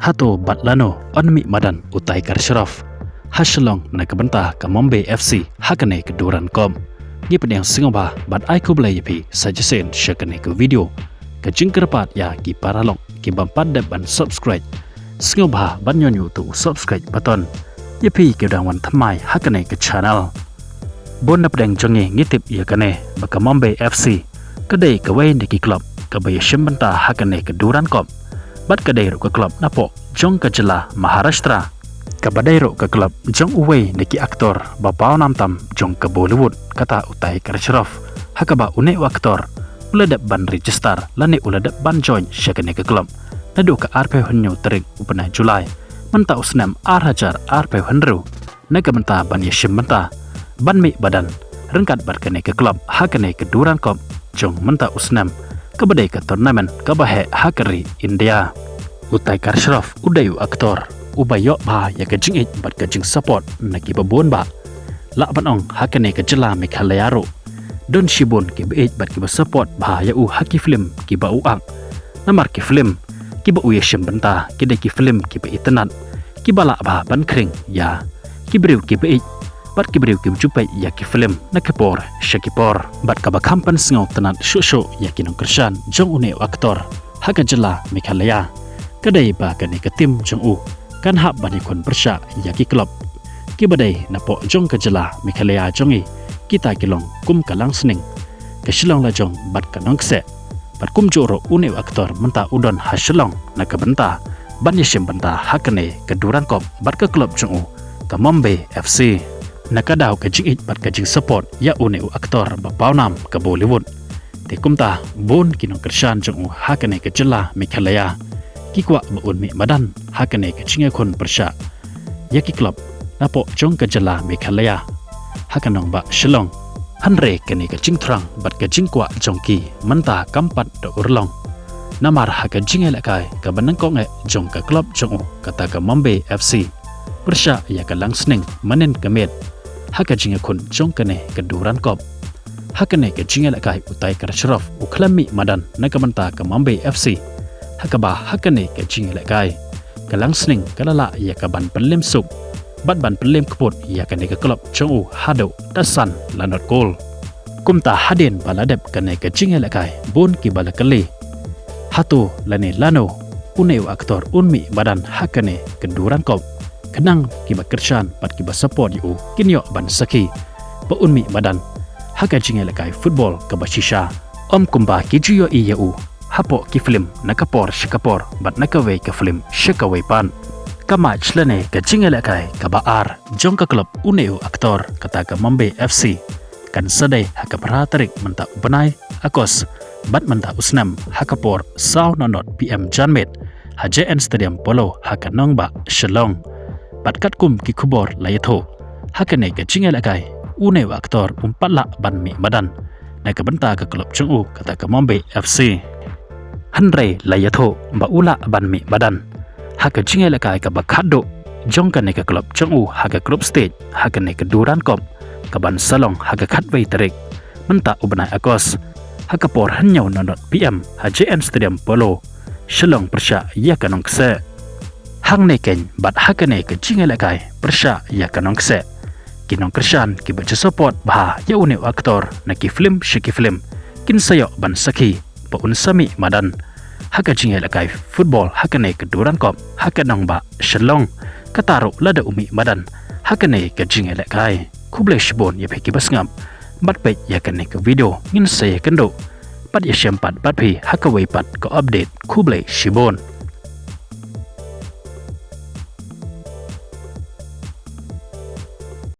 Hato Batlano Onmi Madan Utai Karsharaf Hashalong Nakabanta Kamombe FC Hakane Keduran Kom Ni pedang singoba Bat Aiku Belay Yapi Sajasen Syakane ke video Kajing kerpat ya Ki Paralong Ki Bampat Ban subscribe Singoba Ban Nyonyu tu subscribe button Yapi Kedang Wan Thamai Hakane ke channel Bon na pedang jonge ngitip yakane Bakamombe FC Kedai kawai Niki Club Kabaya Shimbanta Hakane Keduran Kom Bat kadai ro ke klub napo jong ke jela Maharashtra kabadai ro ke klub jong uwei neki aktor bapau namtam jong ke Bollywood kata Utai Karsharaf hakaba une aktor uladap ban register lane uladap ban join syakane ke klub nadu ke RP Hunyu terik upana Julai menta usnam Hajar RP Hunru naga menta ban yashim menta ban mi badan rengkat barkane ke klub hakane ke Duran Kop jong menta usnam kabadai ke turnamen kabahe hakari India Utai Karsharaf udayu aktor ubayok ba ya kajing it bat kajing support naki babon ba la banong hakane ke jela Meghalaya ro don shibon ki be bat ki support ba ya u haki film ki ba uang namar ki film ki ba u yeshim benta ki de ki film ki be itenat ki bala ba ban kring ya ki briu ki be bat ki briu ki jupai ya ki film nakapor shakipor bat ka ba kampan singo tenat shusho ya kinong kershan jong une aktor haka jela Meghalaya kadai ba kane ke tim jong u kan hab bani kon persya ya ki klub ki badai napo jong ke jela Meghalaya jongi kita kilong kum kalang sning ke shilong la jong bat kanong kse bat kum joro une aktor menta udon hasilong nakabenta ban yeshim benta hakane ke Duran Kop bat ke klub jong u Kamombe FC nakadaw ke jingit bat ke jing support ya une aktor bapau nam ke Bollywood te kumta bon kinong kershan jong u hakane ke jela Meghalaya kikwa baun mi badan hakane ke jinga kon persya ya ki klub napo jong ke jela Meghalaya hakanong ba shilong hanre kene ke jing trang bat ke jingkwa jongki menta kampat do urlong namar haka jinga lakai ke banangkong jong ke klub jong u kata ke Kamombe FC persya ya ke langsning manen kemet haka jinga kon jong kene ke Duran Kop hakane ke jinga lakai Utai Karsharaf uklami madan nakamenta ke Kamombe FC hakaba hakane ke jinga lakai ke langsning kalala ya ke ban pelim suk bat ban pelim keput ya kene ke klub jong u hado dasan lanot gol kumta hadin baladep kene ke jinga lakai bon ki balakali hatu lane lano uneu aktor unmi badan hakane ke Duran Kop kenang ki bakershan bat ki support yu kinyo ban saki ba unmi badan haka jinga lakai football ke bashisha om kumba ki jiyo iyau hapo ki film nakapor shikapor bat nakawe ke film shikawe pan kama chlane ke jinga lakai ke baar jong ke klub uneu aktor kata ke Kamombe FC kan sadai haka perhatarik menta upanai akos bat menta usnam hakapor saw nonot PM Janmet HJN Stadium Polo haka nongba Shillong bat katkum ki kubor layatho hakane ke jinga lakai uneu aktor umpatla ban mi badan nakabenta ke klub jong u kata ke Kamombe FC hanre layatho ba ula ban mi badan haka jinga lakai ka bakado jong kane ke klub jong u haka klub stage haka ne ke Duran Kop ka ban salong haka khatwei terik menta ubnai akos haka por hanyaw nonot PM HJN Stadium Polo Shillong persya ya kanong kse hang ne ken bat haka ne ke jinga lakai persya ya kanong kse kinong kershan ki baca support bah ya une aktor na ki film shiki film kin sayo ban saki pa unsami madan haka jinga lakai football haka ne ke Duran Kop haka nong ba Shillong kataro lada umi madan haka ne ke jinga lakai kuble shibon ya peki basngam bat pe ya kan ne ke video ngin saya kendo pat ya syampat bat pi haka wei pat ko update kuble shibon